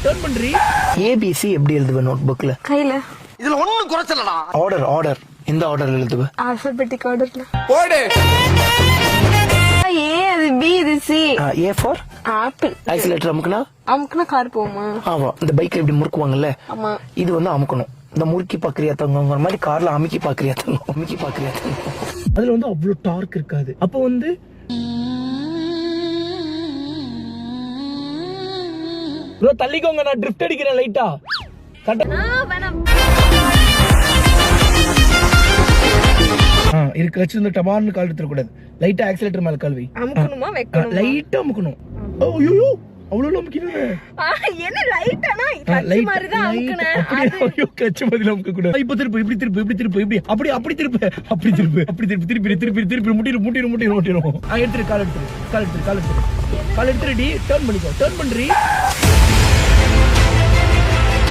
Turn பண்றீ. ABC எப்படி எழுதுவ note புக்ல? கையில. இதுல ஒண்ணும் குறைச்சலடா. ஆர்டர் இந்த ஆர்டர் எழுதுவ? ஆல்பபெட்டிக் ஆர்டர்ல. போடு. ஏ அது பி இது C. A for apple. Accelerator அமுக்குனா கார் போகுமா? ஆமா, இந்த பைக்ல இப்படி முறுக்குவாங்கல்ல, ஆமா. இது வந்து அமுக்கணும். இந்த முறுக்கி பாக்குறியா தங்கங்கிற மாதிரி கார்ல அமுக்கி பாக்குறியா தங்கம். அதுல வந்து அவ்வளவு டார்க் இருக்காது. அப்ப வந்து ப்ரோ தள்ளிக்கோங்க, நான் ட்ரிஃப்ட் அடிக்கிறேன் லைட்டா. இருக்கு வச்சு டமார்னு கால் எடுத்துட கூடாது. லைட்டா ஆக்சிலேட்டர் மேல கால் வை. அமுக்கணுமா வைக்கணுமா? லைட்டா அமுக்கணும். ஐயோ அவ்வளவு அமுக்கணும். என்ன லைட்டானா கட்சி மாதிரி தான் அமுக்கணும். ஐயோ கட்சி மாதிரி அமுக்க கூடாது. இப்ப திருப்பு இப்படி இப்படி அப்படி திருப்பு முட்டிரும். எடுத்துரு கால் எடுத்துரு டி. டர்ன் பண்ணிக்கோ. டர்ன் பண்றீ.